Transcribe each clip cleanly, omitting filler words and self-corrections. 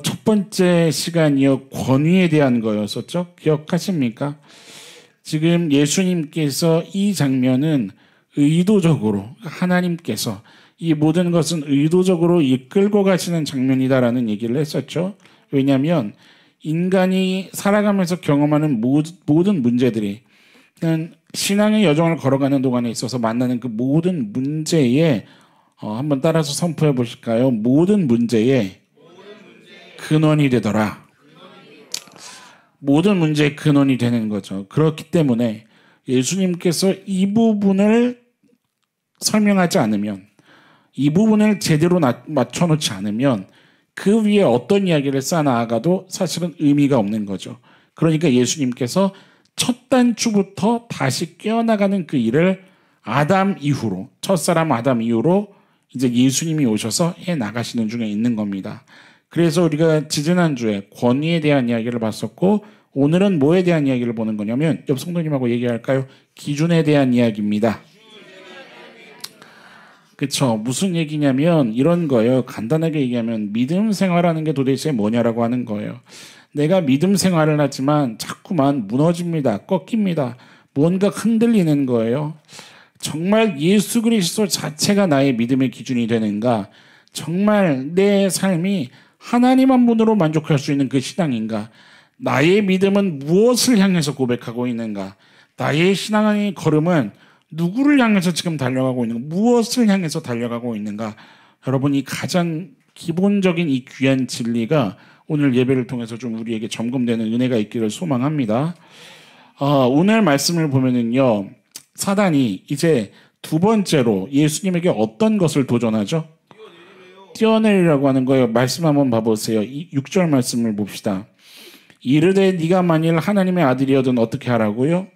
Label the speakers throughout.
Speaker 1: 첫 번째 시간이요. 권위에 대한 거였었죠. 기억하십니까? 지금 예수님께서 이 장면은 의도적으로 하나님께서 이 모든 것은 의도적으로 이끌고 가시는 장면이다라는 얘기를 했었죠. 왜냐하면 인간이 살아가면서 경험하는 모든 문제들이 그냥 신앙의 여정을 걸어가는 동안에 있어서 만나는 그 모든 문제에 한번 따라서 선포해 보실까요? 모든 문제의 근원이 되더라. 모든 문제의 근원이 되는 거죠. 그렇기 때문에 예수님께서 이 부분을 설명하지 않으면, 이 부분을 제대로 맞춰놓지 않으면 그 위에 어떤 이야기를 쌓아나가도 사실은 의미가 없는 거죠. 그러니까 예수님께서 첫 단추부터 다시 깨어나가는 그 일을 아담 이후로, 첫사람 아담 이후로 이제 예수님이 오셔서 해 나가시는 중에 있는 겁니다. 그래서 우리가 지지난주에 권위에 대한 이야기를 봤었고, 오늘은 뭐에 대한 이야기를 보는 거냐면, 옆 성도님하고 얘기할까요? 기준에 대한 이야기입니다. 그쵸. 무슨 얘기냐면 이런 거예요. 간단하게 얘기하면 믿음 생활하는 게 도대체 뭐냐라고 하는 거예요. 내가 믿음 생활을 하지만 자꾸만 무너집니다. 꺾입니다. 뭔가 흔들리는 거예요. 정말 예수 그리스도 자체가 나의 믿음의 기준이 되는가? 정말 내 삶이 하나님 한 분으로 만족할 수 있는 그 신앙인가? 나의 믿음은 무엇을 향해서 고백하고 있는가? 나의 신앙의 걸음은 누구를 향해서 지금 달려가고 있는가? 무엇을 향해서 달려가고 있는가? 여러분, 이 가장 기본적인 이 귀한 진리가 오늘 예배를 통해서 좀 우리에게 점검되는 은혜가 있기를 소망합니다. 오늘 말씀을 보면은요, 사단이 이제 두 번째로 예수님에게 어떤 것을 도전하죠? 뛰어내리라고 하는 거예요. 말씀 한번 봐보세요. 6절 말씀을 봅시다. 이르되 네가 만일 하나님의 아들이어든 어떻게 하라고요?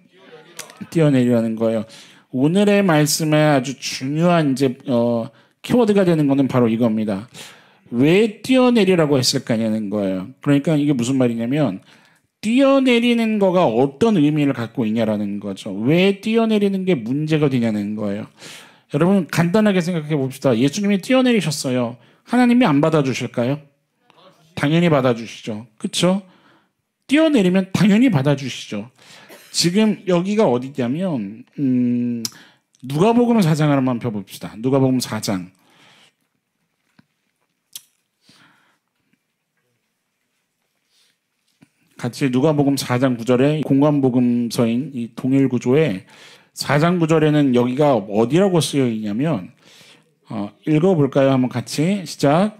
Speaker 1: 뛰어내리라는 거예요. 오늘의 말씀에 아주 중요한 이제 키워드가 되는 거는 바로 이겁니다. 왜 뛰어내리라고 했을까냐는 거예요. 그러니까 이게 무슨 말이냐면 뛰어내리는 거가 어떤 의미를 갖고 있냐라는 거죠. 왜 뛰어내리는 게 문제가 되냐는 거예요. 여러분 간단하게 생각해 봅시다. 예수님이 뛰어내리셨어요. 하나님이 안 받아주실까요? 당연히 받아주시죠. 그렇죠? 뛰어내리면 당연히 받아주시죠. 지금 여기가 어디냐면 누가복음 4장을 한번 펴봅시다. 누가복음 4장. 같이 누가복음 4장 9절에 공관복음서인 이 동일 구조에 4장 9절에는 여기가 어디라고 쓰여 있냐면 읽어볼까요? 한번 같이 시작.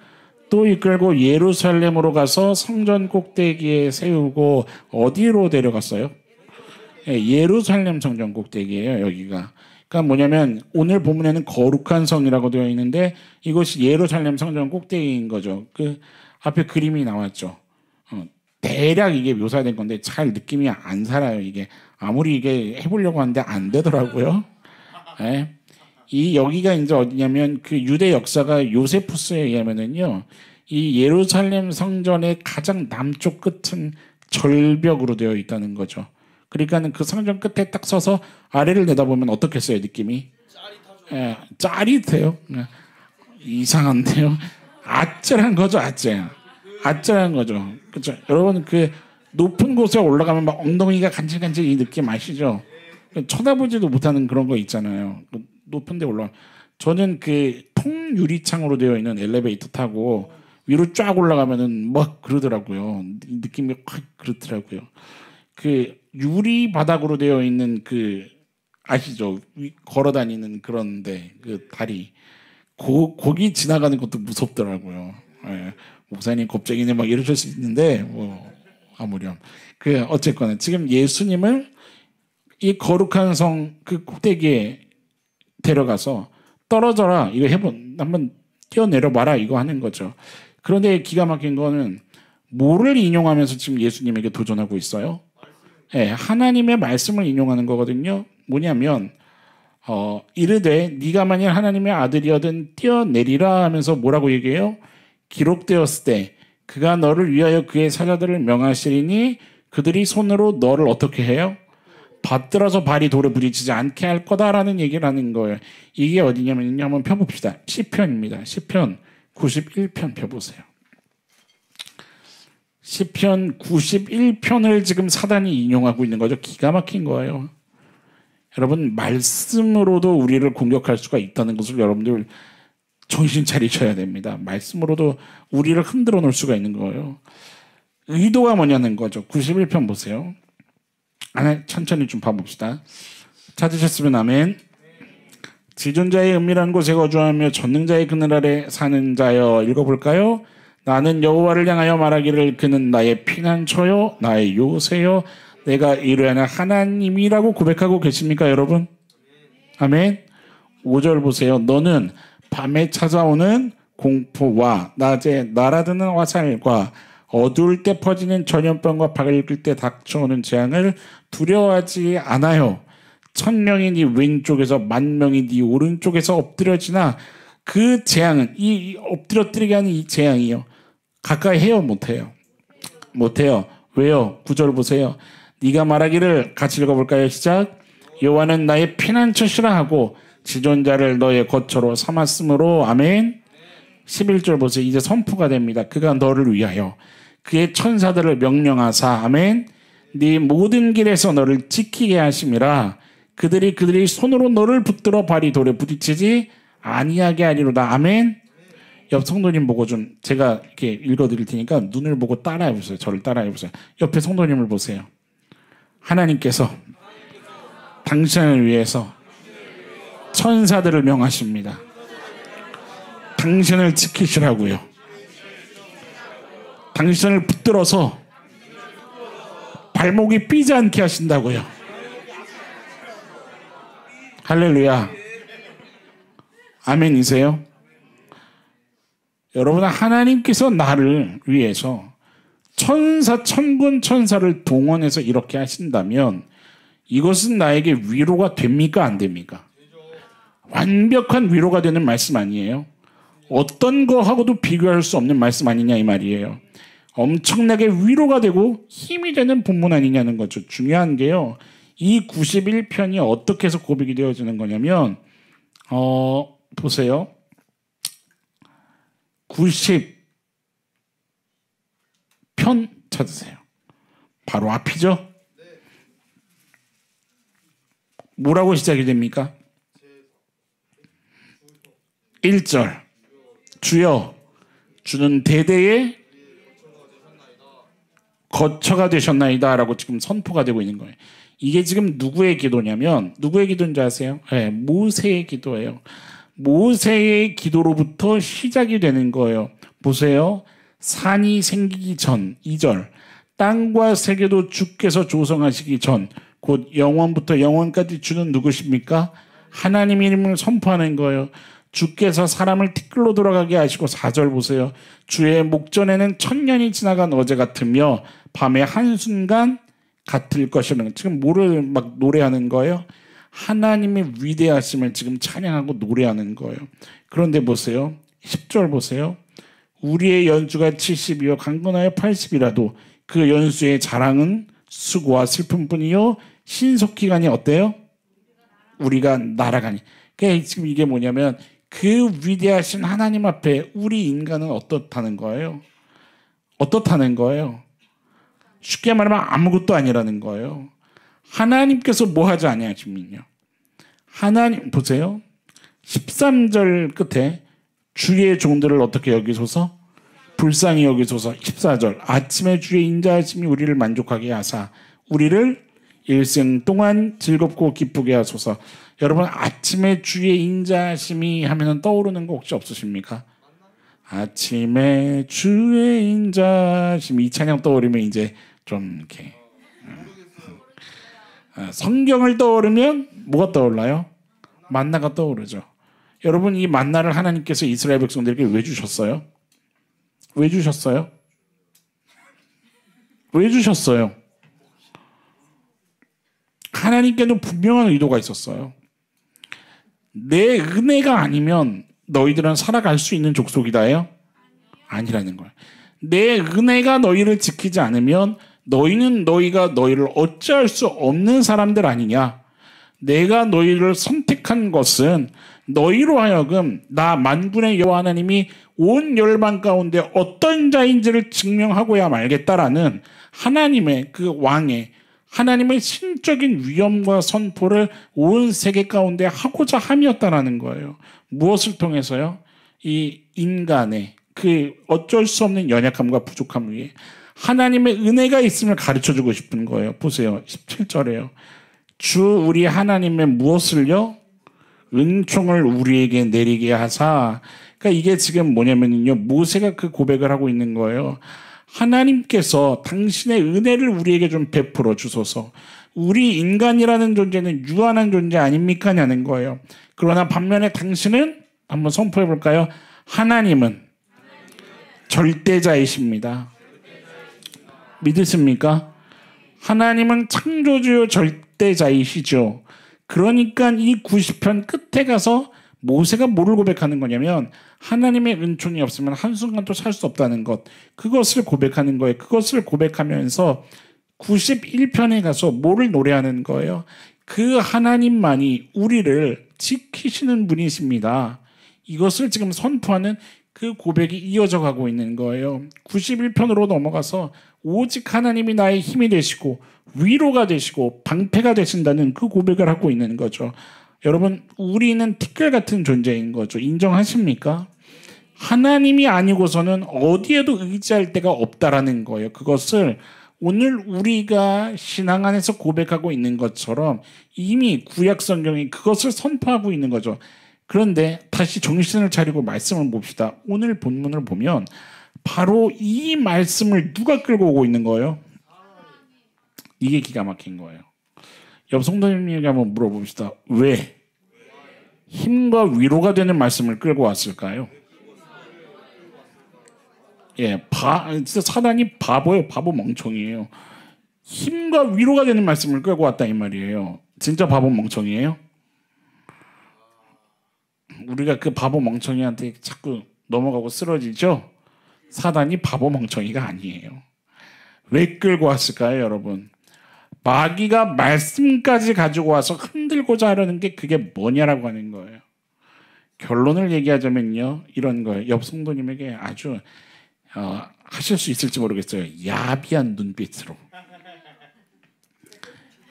Speaker 1: 또 이끌고 예루살렘으로 가서 성전 꼭대기에 세우고 어디로 데려갔어요? 예루살렘 성전 꼭대기예요. 여기가. 그러니까 뭐냐면 오늘 본문에는 거룩한 성이라고 되어 있는데 이것이 예루살렘 성전 꼭대기인 거죠. 그 앞에 그림이 나왔죠. 대략 이게 묘사된 건데 잘 느낌이 안 살아요. 이게 아무리 이게 해보려고 하는데 안 되더라고요. 네. 이 여기가 이제 어디냐면 그 유대 역사가 요세푸스에 의하면은요, 이 예루살렘 성전의 가장 남쪽 끝은 절벽으로 되어 있다는 거죠. 그러니까는 그 성전 끝에 딱 서서 아래를 내다보면 어떻겠어요, 느낌이? 예, 짜릿해요. 이상한데요. 아찔한 거죠, 아찔한 거죠. 그렇죠. 여러분 그 높은 곳에 올라가면 막 엉덩이가 간질간질 이 느낌 아시죠? 쳐다보지도 못하는 그런 거 있잖아요. 높은 데 올라. 저는 그 통유리창으로 되어 있는 엘리베이터 타고 위로 쫙 올라가면은 막 그러더라고요. 느낌이 확 그렇더라고요. 그 유리 바닥으로 되어 있는 그 아시죠? 걸어 다니는 그런데 그 다리 거기 지나가는 것도 무섭더라고요. 예. 목사님 겁쟁이네 막 이러실 수 있는데 뭐 아무렴. 그 어쨌거나 지금 예수님을 이 거룩한 성 그 꼭대기에 데려가서 떨어져라 이거 한번 뛰어내려 봐라 이거 하는 거죠. 그런데 기가 막힌 거는 뭐를 인용하면서 지금 예수님에게 도전하고 있어요? 네, 하나님의 말씀을 인용하는 거거든요. 뭐냐면 이르되 네가 만일 하나님의 아들이어든 뛰어내리라 하면서 뭐라고 얘기해요? 기록되었을 때 그가 너를 위하여 그의 사자들을 명하시리니 그들이 손으로 너를 어떻게 해요? 받들어서 발이 돌에 부딪히지 않게 할 거다라는 얘기를 하는 거예요. 이게 어디냐면요. 한번 펴봅시다. 시편입니다. 시편 91편 펴보세요. 시편 91편을 지금 사단이 인용하고 있는 거죠. 기가 막힌 거예요. 여러분, 말씀으로도 우리를 공격할 수가 있다는 것을 여러분들 정신 차리셔야 됩니다. 말씀으로도 우리를 흔들어 놓을 수가 있는 거예요. 의도가 뭐냐는 거죠. 91편 보세요. 천천히 좀 봐봅시다. 찾으셨으면 아멘. 지존자의 은밀한 곳에 거주하며 전능자의 그늘 아래 사는 자여, 읽어볼까요? 나는 여호와를 향하여 말하기를 그는 나의 피난처요 나의 요새요 내가 이르는 하나님이라고 고백하고 계십니까 여러분? 아멘. 5절 보세요. 너는 밤에 찾아오는 공포와 낮에 날아드는 화살과 어두울 때 퍼지는 전염병과 밝을 때 닥쳐오는 재앙을 두려워하지 않아요. 1000명이 네 왼쪽에서 10,000명이 네 오른쪽에서 엎드려지나 그 재앙은 이 엎드려뜨리게 하는 이 재앙이요. 가까이 해요? 못해요? 못해요. 왜요? 9절 보세요. 네가 말하기를 같이 읽어볼까요? 시작. 여호와는 나의 피난처시라 하고 지존자를 너의 거처로 삼았으므로 아멘. 11절 보세요. 이제 선포가 됩니다. 그가 너를 위하여 그의 천사들을 명령하사 아멘. 네 모든 길에서 너를 지키게 하심이라. 그들이 손으로 너를 붙들어 발이 돌에 부딪히지 아니하게 하리로다. 아멘. 옆 성도님 보고 좀 제가 이렇게 읽어드릴 테니까 눈을 보고 따라해보세요. 저를 따라해보세요. 옆에 성도님을 보세요. 하나님께서 당신을 위해서 천사들을 명하십니다. 당신을 지키시라고요. 당신을 붙들어서 발목이 삐지 않게 하신다고요. 할렐루야. 아멘이세요? 여러분, 하나님께서 나를 위해서 천군 천사를 동원해서 이렇게 하신다면 이것은 나에게 위로가 됩니까? 안 됩니까? 완벽한 위로가 되는 말씀 아니에요? 어떤 거하고도 비교할 수 없는 말씀 아니냐 이 말이에요. 엄청나게 위로가 되고 힘이 되는 본문 아니냐는 거죠. 중요한 게요. 이 91편이 어떻게 해서 고백이 되어지는 거냐면 보세요. 90편 찾으세요. 바로 앞이죠. 뭐라고 시작이 됩니까? 1절 주여 주는 대대의 거처가 되셨나이다 라고 지금 선포가 되고 있는 거예요. 이게 지금 누구의 기도냐면 누구의 기도인지 아세요? 네, 모세의 기도예요. 모세의 기도로부터 시작이 되는 거예요. 보세요. 산이 생기기 전 2절 땅과 세계도 주께서 조성하시기 전 곧 영원부터 영원까지 주는 누구십니까? 하나님 이름을 선포하는 거예요. 주께서 사람을 티끌로 돌아가게 하시고 4절 보세요. 주의 목전에는 1000년이 지나간 어제 같으며 밤의 한순간 같을 것이라는 지금 뭐를 막 노래하는 거예요? 하나님의 위대하심을 지금 찬양하고 노래하는 거예요. 그런데 보세요. 10절 보세요. 우리의 연수가 70이요 강건하여 80이라도 그 연수의 자랑은 수고와 슬픔뿐이요 신속기간이 어때요? 우리가 날아가니. 그러니까 지금 이게 뭐냐면 그 위대하신 하나님 앞에 우리 인간은 어떻다는 거예요? 어떻다는 거예요? 쉽게 말하면 아무것도 아니라는 거예요. 하나님께서 뭐 하지 아니하시면요. 하나님 보세요. 13절 끝에 주의 종들을 어떻게 여기소서? 불쌍히 여기소서. 14절 아침에 주의 인자하심이 우리를 만족하게 하사 우리를 일생 동안 즐겁고 기쁘게 하소서. 여러분 아침에 주의 인자하심이 하면 떠오르는 거 혹시 없으십니까? 아침에 주의 인자하심 이 찬양 떠오르면 이제 좀 이렇게 성경을 떠오르면 뭐가 떠올라요? 만나가 떠오르죠. 여러분 이 만나를 하나님께서 이스라엘 백성들에게 왜 주셨어요? 왜 주셨어요? 왜 주셨어요? 하나님께는 분명한 의도가 있었어요. 내 은혜가 아니면 너희들은 살아갈 수 있는 족속이다요? 아니라는 거예요. 내 은혜가 너희를 지키지 않으면 너희는 너희가 너희를 어찌할 수 없는 사람들 아니냐. 내가 너희를 선택한 것은 너희로 하여금 나 만군의 여호와 하나님이 온 열방 가운데 어떤 자인지를 증명하고야 말겠다라는 하나님의 그 왕의 하나님의 신적인 위엄과 선포를 온 세계 가운데 하고자 함이었다라는 거예요. 무엇을 통해서요? 이 인간의 그 어쩔 수 없는 연약함과 부족함 위에 하나님의 은혜가 있음을 가르쳐주고 싶은 거예요. 보세요. 17절에요. 주 우리 하나님의 무엇을요? 은총을 우리에게 내리게 하사. 그러니까 이게 지금 뭐냐면요. 모세가 그 고백을 하고 있는 거예요. 하나님께서 당신의 은혜를 우리에게 좀 베풀어 주소서. 우리 인간이라는 존재는 유한한 존재 아닙니까? 냐는 거예요. 그러나 반면에 당신은 한번 선포해 볼까요? 하나님은 절대자이십니다. 믿으십니까? 하나님은 창조주요 절대자이시죠. 그러니까 이 90편 끝에 가서 모세가 뭐를 고백하는 거냐면 하나님의 은총이 없으면 한순간도 살 수 없다는 것, 그것을 고백하는 거예요. 그것을 고백하면서 91편에 가서 뭐를 노래하는 거예요? 그 하나님만이 우리를 지키시는 분이십니다. 이것을 지금 선포하는 그 고백이 이어져 가고 있는 거예요. 91편으로 넘어가서 오직 하나님이 나의 힘이 되시고 위로가 되시고 방패가 되신다는 그 고백을 하고 있는 거죠. 여러분, 우리는 티끌 같은 존재인 거죠. 인정하십니까? 하나님이 아니고서는 어디에도 의지할 데가 없다라는 거예요. 그것을 오늘 우리가 신앙 안에서 고백하고 있는 것처럼 이미 구약 성경이 그것을 선포하고 있는 거죠. 그런데 다시 정신을 차리고 말씀을 봅시다. 오늘 본문을 보면 바로 이 말씀을 누가 끌고 오고 있는 거예요? 이게 기가 막힌 거예요. 옆 성도님에게 한번 물어봅시다. 왜 힘과 위로가 되는 말씀을 끌고 왔을까요? 예, 진짜 사단이 바보예요. 바보 멍청이에요. 힘과 위로가 되는 말씀을 끌고 왔다 이 말이에요. 진짜 바보 멍청이에요? 우리가 그 바보 멍청이한테 자꾸 넘어가고 쓰러지죠? 사단이 바보 멍청이가 아니에요. 왜 끌고 왔을까요, 여러분? 마귀가 말씀까지 가지고 와서 흔들고자 하려는 게 그게 뭐냐라고 하는 거예요. 결론을 얘기하자면요, 이런 거예요. 옆 성도님에게 아주 하실 수 있을지 모르겠어요. 야비한 눈빛으로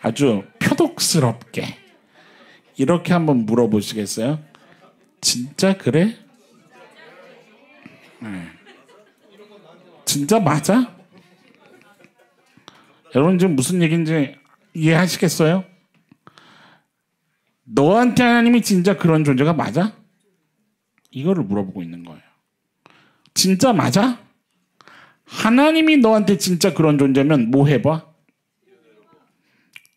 Speaker 1: 아주 표독스럽게 이렇게 한번 물어보시겠어요? 진짜 그래? 네. 진짜 맞아? 여러분 지금 무슨 얘기인지 이해하시겠어요? 너한테 하나님이 진짜 그런 존재가 맞아? 이거를 물어보고 있는 거예요. 진짜 맞아? 하나님이 너한테 진짜 그런 존재면 뭐 해봐?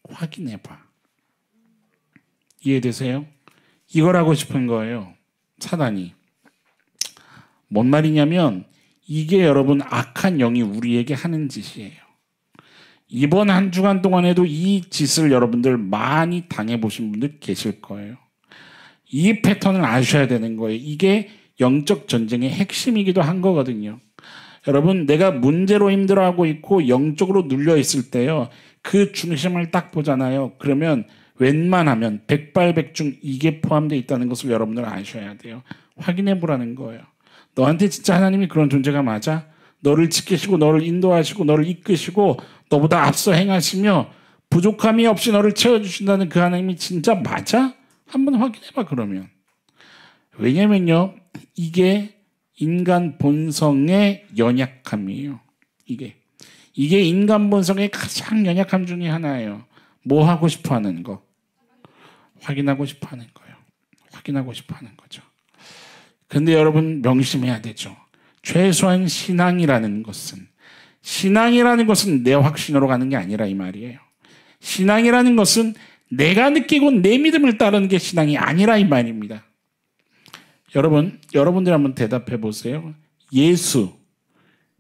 Speaker 1: 확인해봐. 이해되세요? 이걸 하고 싶은 거예요. 사단이. 뭔 말이냐면 이게 여러분 악한 영이 우리에게 하는 짓이에요. 이번 한 주간 동안에도 이 짓을 여러분들 많이 당해보신 분들 계실 거예요. 이 패턴을 아셔야 되는 거예요. 이게 영적 전쟁의 핵심이기도 한 거거든요. 여러분, 내가 문제로 힘들어하고 있고 영적으로 눌려있을 때요, 그 중심을 딱 보잖아요. 그러면 웬만하면 백발백중 이게 포함되어 있다는 것을 여러분들 아셔야 돼요. 확인해 보라는 거예요. 너한테 진짜 하나님이 그런 존재가 맞아? 너를 지키시고 너를 인도하시고 너를 이끄시고 너보다 앞서 행하시며 부족함이 없이 너를 채워주신다는 그 하나님이 진짜 맞아? 한번 확인해봐 그러면. 왜냐면요, 이게 인간 본성의 연약함이에요. 이게 인간 본성의 가장 연약함 중에 하나예요. 뭐 하고 싶어 하는 거? 확인하고 싶어 하는 거예요. 확인하고 싶어 하는 거죠. 근데 여러분 명심해야 되죠. 최소한 신앙이라는 것은 내 확신으로 가는 게 아니라 이 말이에요. 신앙이라는 것은 내가 느끼고 내 믿음을 따르는 게 신앙이 아니라 이 말입니다. 여러분들 한번 대답해 보세요. 예수,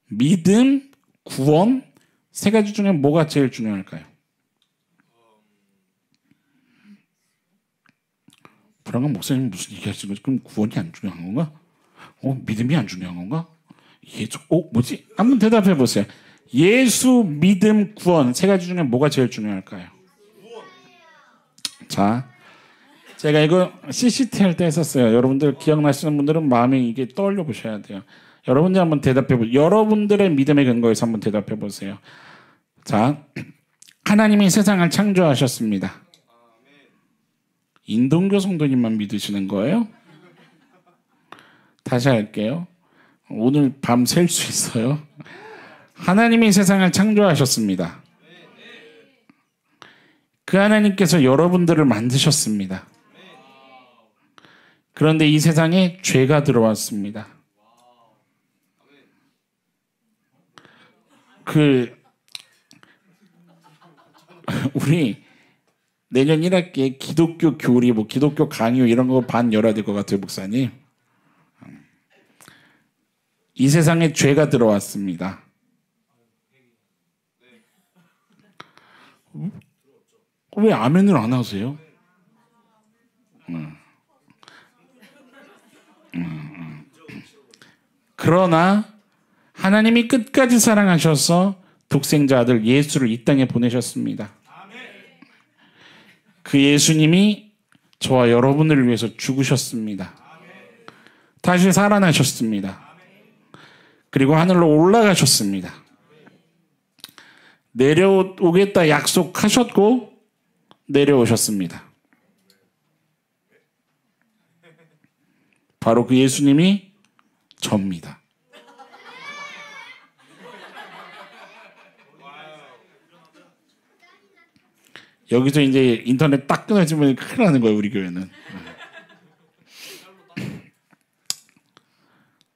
Speaker 1: 믿음, 구원, 세 가지 중에 뭐가 제일 중요할까요? 불안한 목사님 무슨 얘기하시는 거지? 그럼 구원이 안 중요한 건가? 믿음이 안 중요한 건가? 예수, 뭐지? 한번 대답해 보세요. 예수, 믿음, 구원 세 가지 중에 뭐가 제일 중요할까요? 자, 제가 이거 CCT 할 때 했었어요. 여러분들 기억나시는 분들은 마음에 이게 떠올려 보셔야 돼요. 여러분들 한번 대답해 보세요. 여러분들의 믿음의 근거에서 한번 대답해 보세요. 자, 하나님이 세상을 창조하셨습니다. 인동교 성도님만 믿으시는 거예요? 다시 할게요. 오늘 밤 샐 수 있어요. 하나님이 세상을 창조하셨습니다. 그 하나님께서 여러분들을 만드셨습니다. 그런데 이 세상에 죄가 들어왔습니다. 우리 내년 1학기에 기독교 교리, 기독교 강의 이런 거 반 열어야 될 것 같아요, 목사님. 이 세상에 죄가 들어왔습니다. 왜 아멘을 안 하세요? 그러나 하나님이 끝까지 사랑하셔서 독생자 아들 예수를 이 땅에 보내셨습니다. 그 예수님이 저와 여러분을 위해서 죽으셨습니다. 다시 살아나셨습니다. 그리고 하늘로 올라가셨습니다. 내려오겠다 약속하셨고 내려오셨습니다. 바로 그 예수님이 접니다. 여기서 이제 인터넷 딱 끊어지면 큰일 나는 거예요, 우리 교회는.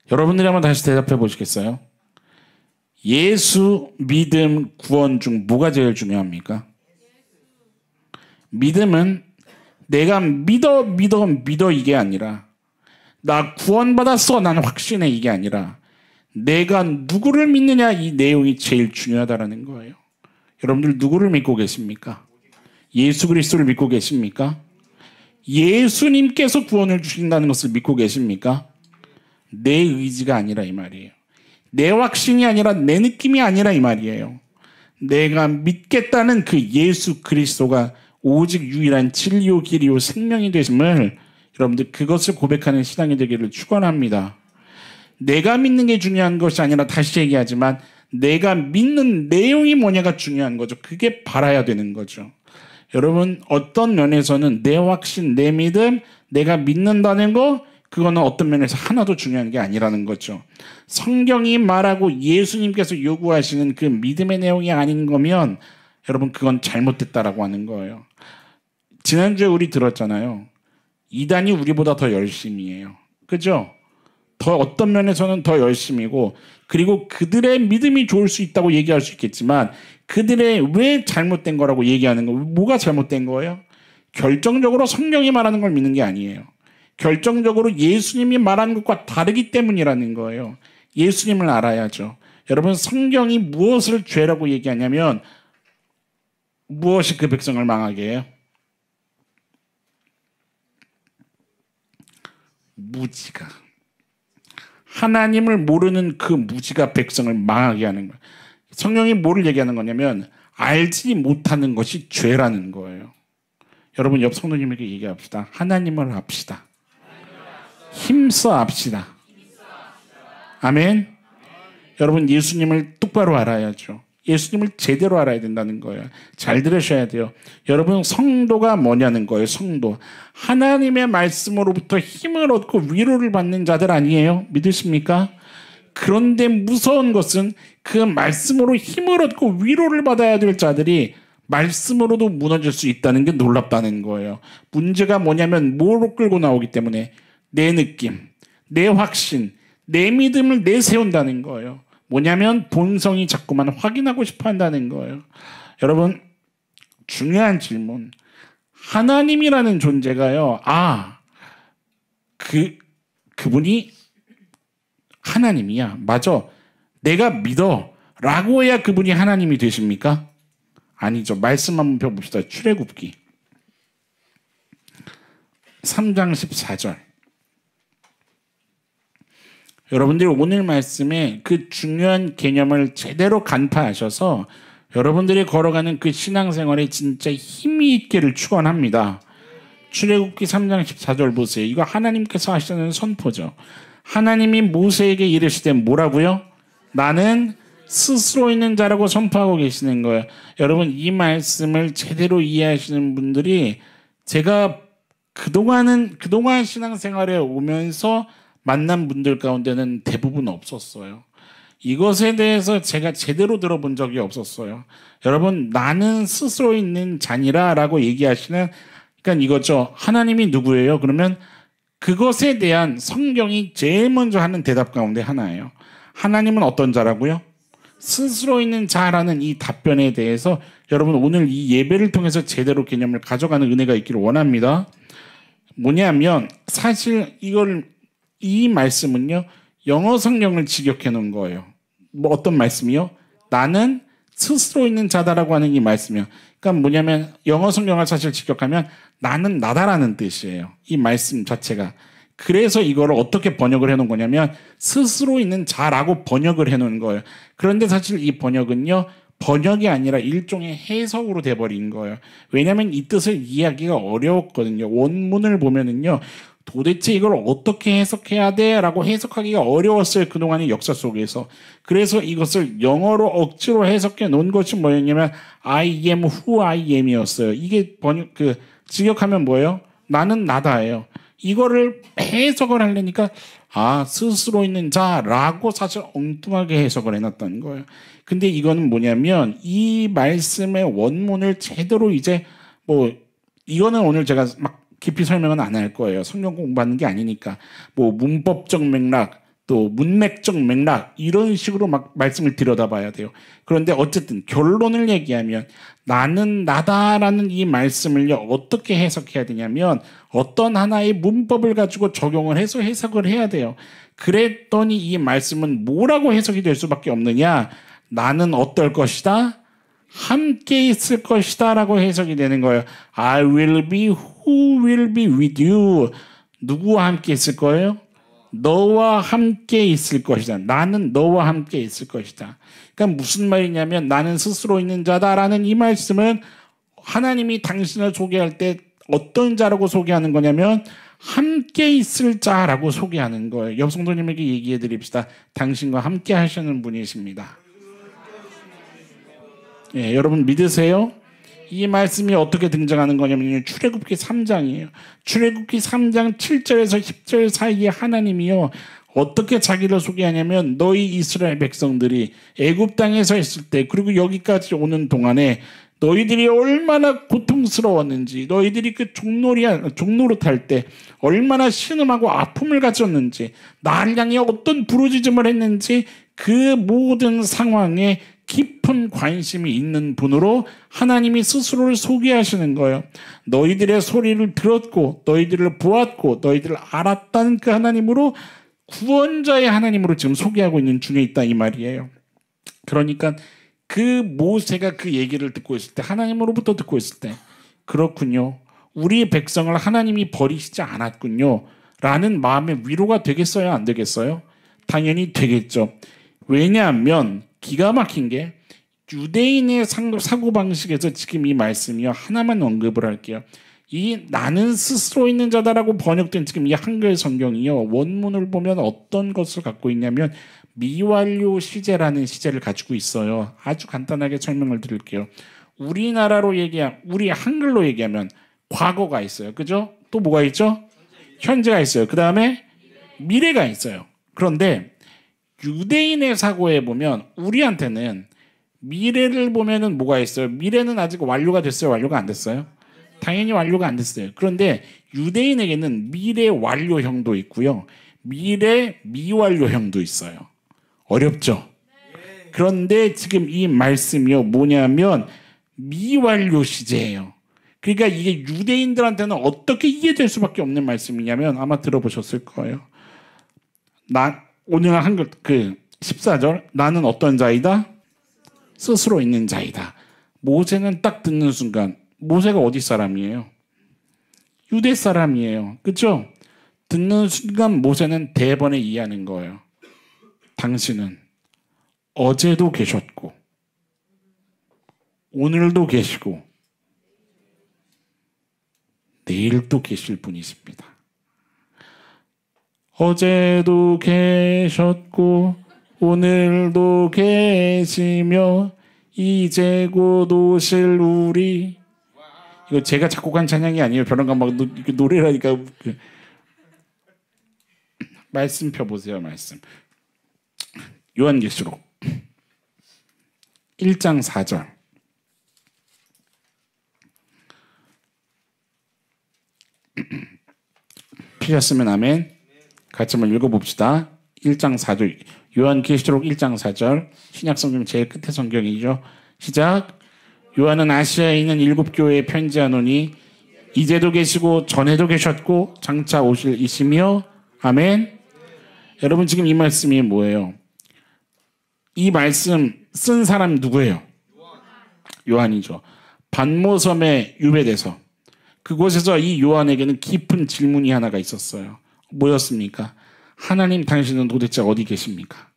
Speaker 1: 여러분들이 한번 다시 대답해 보시겠어요? 예수, 믿음, 구원 중 뭐가 제일 중요합니까? 믿음은 내가 믿어 이게 아니라, 나 구원받았어 나는 확신해 이게 아니라, 내가 누구를 믿느냐 이 내용이 제일 중요하다라는 거예요. 여러분들 누구를 믿고 계십니까? 예수 그리스도를 믿고 계십니까? 예수님께서 구원을 주신다는 것을 믿고 계십니까? 내 의지가 아니라 이 말이에요. 내 확신이 아니라 내 느낌이 아니라 이 말이에요. 내가 믿겠다는 그 예수 그리스도가 오직 유일한 진리요 길이요 생명이 되심을 여러분들 그것을 고백하는 신앙이 되기를 축원합니다. 내가 믿는 게 중요한 것이 아니라 다시 얘기하지만 내가 믿는 내용이 뭐냐가 중요한 거죠. 그게 바라야 되는 거죠. 여러분 어떤 면에서는 내 확신, 내 믿음, 내가 믿는다는 거 그거는 어떤 면에서 하나도 중요한 게 아니라는 거죠. 성경이 말하고 예수님께서 요구하시는 그 믿음의 내용이 아닌 거면 여러분 그건 잘못됐다라고 하는 거예요. 지난주에 우리 들었잖아요. 이단이 우리보다 더 열심히 해요. 그죠? 더 어떤 면에서는 더 열심이고 그리고 그들의 믿음이 좋을 수 있다고 얘기할 수 있겠지만 그들의 왜 잘못된 거라고 얘기하는 거 뭐가 잘못된 거예요? 결정적으로 성경이 말하는 걸 믿는 게 아니에요. 결정적으로 예수님이 말한 것과 다르기 때문이라는 거예요. 예수님을 알아야죠. 여러분 성경이 무엇을 죄라고 얘기하냐면 무엇이 그 백성을 망하게 해요? 무지가. 하나님을 모르는 그 무지가 백성을 망하게 하는 거예요. 성경이 뭐를 얘기하는 거냐면 알지 못하는 것이 죄라는 거예요. 여러분 옆 성도님에게 얘기합시다. 하나님을 합시다. 힘써 합시다. 아멘. 여러분 예수님을 똑바로 알아야죠. 예수님을 제대로 알아야 된다는 거예요. 잘 들으셔야 돼요. 여러분 성도가 뭐냐는 거예요. 성도. 하나님의 말씀으로부터 힘을 얻고 위로를 받는 자들 아니에요? 믿으십니까? 그런데 무서운 것은 그 말씀으로 힘을 얻고 위로를 받아야 될 자들이 말씀으로도 무너질 수 있다는 게 놀랍다는 거예요. 문제가 뭐냐면 뭐로 끌고 나오기 때문에 내 느낌, 내 확신, 내 믿음을 내세운다는 거예요. 뭐냐면 본성이 자꾸만 확인하고 싶어 한다는 거예요. 여러분 중요한 질문. 하나님이라는 존재가요. 그분이 하나님이야. 맞아. 내가 믿어. 라고 해야 그분이 하나님이 되십니까? 아니죠. 말씀 한번 펴봅시다. 출애굽기 3장 14절. 여러분들이 오늘 말씀에 그 중요한 개념을 제대로 간파하셔서 여러분들이 걸어가는 그 신앙생활에 진짜 힘이 있기를 축원합니다. 출애굽기 3장 14절 보세요. 이거 하나님께서 하시는 선포죠. 하나님이 모세에게 이르시되 뭐라고요? 나는 스스로 있는 자라고 선포하고 계시는 거예요. 여러분 이 말씀을 제대로 이해하시는 분들이 제가 그동안 신앙생활에 오면서 만난 분들 가운데는 대부분 없었어요. 이것에 대해서 제가 제대로 들어본 적이 없었어요. 여러분 나는 스스로 있는 자니라 라고 얘기하시는, 그러니까 이거죠. 하나님이 누구예요? 그러면 그것에 대한 성경이 제일 먼저 하는 대답 가운데 하나예요. 하나님은 어떤 자라고요? 스스로 있는 자라는 이 답변에 대해서 여러분 오늘 이 예배를 통해서 제대로 개념을 가져가는 은혜가 있기를 원합니다. 뭐냐면 사실 이 말씀은요 영어 성경을 직역해 놓은 거예요. 뭐 어떤 말씀이요? 나는 스스로 있는 자다라고 하는 이 말씀이요. 그러니까 뭐냐면 영어 성경을 사실 직역하면 나는 나다라는 뜻이에요. 이 말씀 자체가. 그래서 이거를 어떻게 번역을 해놓은 거냐면 스스로 있는 자라고 번역을 해놓은 거예요. 그런데 사실 이 번역은요 번역이 아니라 일종의 해석으로 돼버린 거예요. 왜냐하면 이 뜻을 이해하기가 어려웠거든요. 원문을 보면은요 도대체 이걸 어떻게 해석해야 돼? 라고 해석하기가 어려웠어요. 그동안의 역사 속에서. 그래서 이것을 영어로 억지로 해석해 놓은 것이 뭐였냐면 I am who I am 이었어요. 이게 직역하면 뭐예요? 나는 나다예요. 이거를 해석을 하려니까 스스로 있는 자라고 사실 엉뚱하게 해석을 해놨다는 거예요. 근데 이거는 뭐냐면 이 말씀의 원문을 제대로 이제 이거는 오늘 제가 막 깊이 설명은 안 할 거예요. 성경 공부하는 게 아니니까. 문법적 맥락, 또 문맥적 맥락 이런 식으로 막 말씀을 들여다봐야 돼요. 그런데 어쨌든 결론을 얘기하면 나는 나다라는 이 말씀을요 어떻게 해석해야 되냐면 어떤 하나의 문법을 가지고 적용을 해서 해석을 해야 돼요. 그랬더니 이 말씀은 뭐라고 해석이 될 수밖에 없느냐? 나는 어떨 것이다? 함께 있을 것이다 라고 해석이 되는 거예요. I will be who will be with you. 누구와 함께 있을 거예요? 너와 함께 있을 것이다. 나는 너와 함께 있을 것이다. 그러니까 무슨 말이냐면 나는 스스로 있는 자다라는 이 말씀은 하나님이 당신을 소개할 때 어떤 자라고 소개하는 거냐면 함께 있을 자라고 소개하는 거예요. 옆 성도님에게 얘기해 드립시다. 당신과 함께 하시는 분이십니다. 예, 여러분 믿으세요? 이 말씀이 어떻게 등장하는 거냐면 출애굽기 3장이에요. 출애굽기 3장 7절에서 10절 사이에 하나님이요 어떻게 자기를 소개하냐면 너희 이스라엘 백성들이 애굽 땅에서 있을 때 그리고 여기까지 오는 동안에 너희들이 얼마나 고통스러웠는지, 너희들이 그 종로로 탈 때 얼마나 신음하고 아픔을 가졌는지, 나를 향해 어떤 부르짖음을 했는지 그 모든 상황에 깊은 관심이 있는 분으로 하나님이 스스로를 소개하시는 거예요. 너희들의 소리를 들었고 너희들을 보았고 너희들을 알았다는 그 하나님으로 구원자의 하나님으로 지금 소개하고 있는 중에 있다 이 말이에요. 그러니까 그 모세가 그 얘기를 듣고 있을 때 하나님으로부터 듣고 있을 때 그렇군요. 우리 백성을 하나님이 버리시지 않았군요. 라는 마음의 위로가 되겠어요? 안 되겠어요? 당연히 되겠죠. 왜냐하면 기가 막힌 게 유대인의 사고방식에서 지금 이 말씀이요. 하나만 언급을 할게요. 이 나는 스스로 있는 자다라고 번역된 지금 이 한글 성경이요. 원문을 보면 어떤 것을 갖고 있냐면 미완료 시제라는 시제를 가지고 있어요. 아주 간단하게 설명을 드릴게요. 우리 한글로 얘기하면 과거가 있어요. 그죠? 또 뭐가 있죠? 현재가 있어요. 그 다음에 미래가 있어요. 그런데 유대인의 사고에 보면 우리한테는 미래를 보면은 뭐가 있어요? 미래는 아직 완료가 됐어요? 완료가 안 됐어요? 당연히 완료가 안 됐어요. 그런데 유대인에게는 미래 완료형도 있고요. 미래 미완료형도 있어요. 어렵죠? 그런데 지금 이 말씀이요. 뭐냐면 미완료 시제예요. 그러니까 이게 유대인들한테는 어떻게 이해될 수밖에 없는 말씀이냐면 아마 들어보셨을 거예요. 오늘 한글 14절 나는 어떤 자이다? 스스로 있는 자이다. 모세는 딱 듣는 순간 모세가 어디 사람이에요? 유대 사람이에요. 그렇죠? 듣는 순간 모세는 대번에 이해하는 거예요. 당신은 어제도 계셨고 오늘도 계시고 내일도 계실 분이십니다. 어제도 계셨고 오늘도 계시며 이제 곧 오실 우리. 이거 제가 작곡한 찬양이 아니에요. 벼랑간 막 노래라니까. 말씀 펴보세요. 말씀. 요한계시록 1장 4절. 피셨으면 아멘. 같이 한번 읽어봅시다. 1장 4절. 요한계시록 1장 4절. 신약성경 제일 끝에 성경이죠. 시작. 요한은 아시아에 있는 7교회에 편지하노니 이제도 계시고 전에도 계셨고 장차 오실 이시며 아멘. 여러분 지금 이 말씀이 뭐예요? 이 말씀 쓴 사람 누구예요? 요한이죠. 반모섬에 유배돼서 그곳에서 이 요한에게는 깊은 질문이 하나가 있었어요. 뭐였습니까? 하나님 당신은 도대체 어디 계십니까?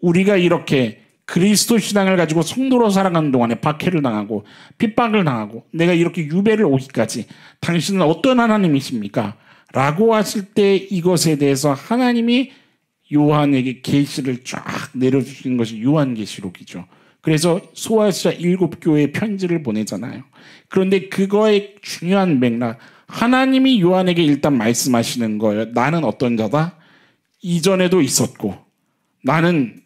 Speaker 1: 우리가 이렇게 그리스도 신앙을 가지고 성도로 살아가는 동안에 박해를 당하고 핍박을 당하고 내가 이렇게 유배를 오기까지 당신은 어떤 하나님이십니까? 라고 하실 때 이것에 대해서 하나님이 요한에게 계시를 쫙 내려주시는 것이 요한계시록이죠. 그래서 소아시아 7교회에 편지를 보내잖아요. 그런데 그거의 중요한 맥락, 하나님이 요한에게 일단 말씀하시는 거예요. 나는 어떤 자다? 이전에도 있었고 나는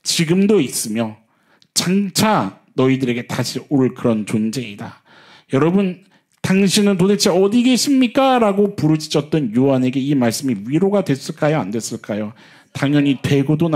Speaker 1: 지금도 있으며 장차 너희들에게 다시 올 그런 존재이다. 여러분 당신은 도대체 어디 계십니까? 라고 부르짖었던 요한에게 이 말씀이 위로가 됐을까요? 안 됐을까요? 당연히 되고도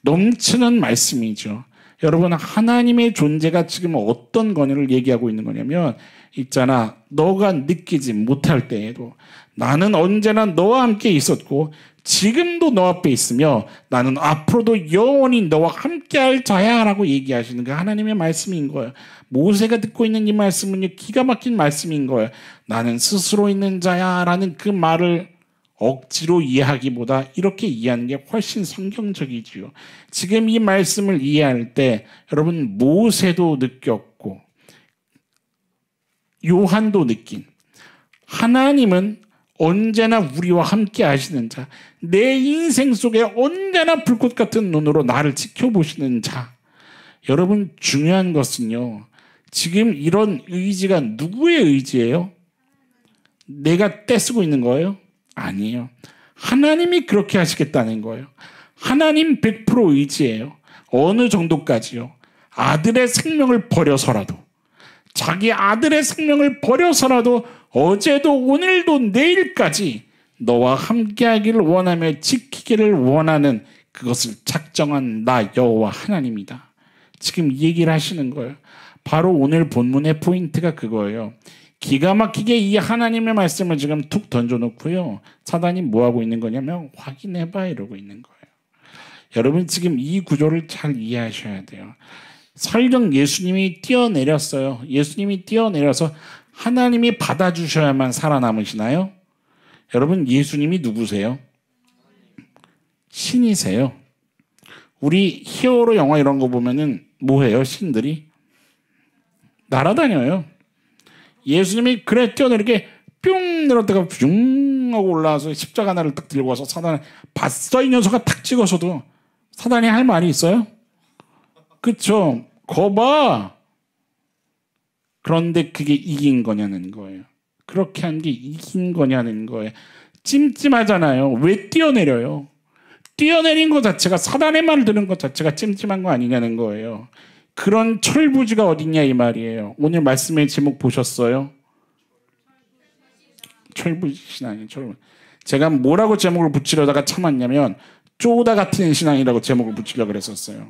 Speaker 1: 넘치는 말씀이죠. 여러분 하나님의 존재가 지금 어떤 거냐를 얘기하고 있는 거냐면 있잖아, 너가 느끼지 못할 때에도 나는 언제나 너와 함께 있었고 지금도 너 앞에 있으며 나는 앞으로도 영원히 너와 함께할 자야 라고 얘기하시는 게 하나님의 말씀인 거예요. 모세가 듣고 있는 이 말씀은 기가 막힌 말씀인 거예요. 나는 스스로 있는 자야 라는 그 말을 억지로 이해하기보다 이렇게 이해하는 게 훨씬 성경적이지요. 지금 이 말씀을 이해할 때 여러분 모세도 느꼈고 요한도 느낀 하나님은 언제나 우리와 함께 하시는 자, 내 인생 속에 언제나 불꽃 같은 눈으로 나를 지켜보시는 자. 여러분 중요한 것은요, 지금 이런 의지가 누구의 의지예요? 내가 떼쓰고 있는 거예요? 아니에요. 하나님이 그렇게 하시겠다는 거예요. 하나님 100% 의지예요. 어느 정도까지요? 아들의 생명을 버려서라도, 자기 아들의 생명을 버려서라도 어제도 오늘도 내일까지 너와 함께하기를 원하며 지키기를 원하는 그것을 작정한 나 여호와 하나님이다. 지금 이 얘기를 하시는 거예요. 바로 오늘 본문의 포인트가 그거예요. 기가 막히게 이 하나님의 말씀을 지금 툭 던져놓고요, 사단이 뭐하고 있는 거냐면 확인해봐 이러고 있는 거예요. 여러분 지금 이 구조를 잘 이해하셔야 돼요. 설령 예수님이 뛰어내렸어요. 예수님이 뛰어내려서 하나님이 받아주셔야만 살아남으시나요? 여러분 예수님이 누구세요? 신이세요. 우리 히어로 영화 이런 거 보면은 뭐해요? 신들이 날아다녀요. 예수님이 그래 뛰어내리게 뿅 내렸다가 뿅 하고 올라와서 십자가 하나를 딱 들고 와서 사단을 봤어 이 녀석아 탁 찍어서도 사단이 할 말이 있어요? 그쵸? 거봐. 그런데 그게 이긴 거냐는 거예요. 그렇게 한 게 이긴 거냐는 거예요. 찜찜하잖아요. 왜 뛰어내려요? 뛰어내린 것 자체가, 사단의 말을 들은 것 자체가 찜찜한 거 아니냐는 거예요. 그런 철부지가 어딨냐 이 말이에요. 오늘 말씀의 제목 보셨어요? 철부지 신앙이에요. 철부지. 제가 뭐라고 제목을 붙이려다가 참았냐면 쪼다 같은 신앙이라고 제목을 붙이려고 그랬었어요.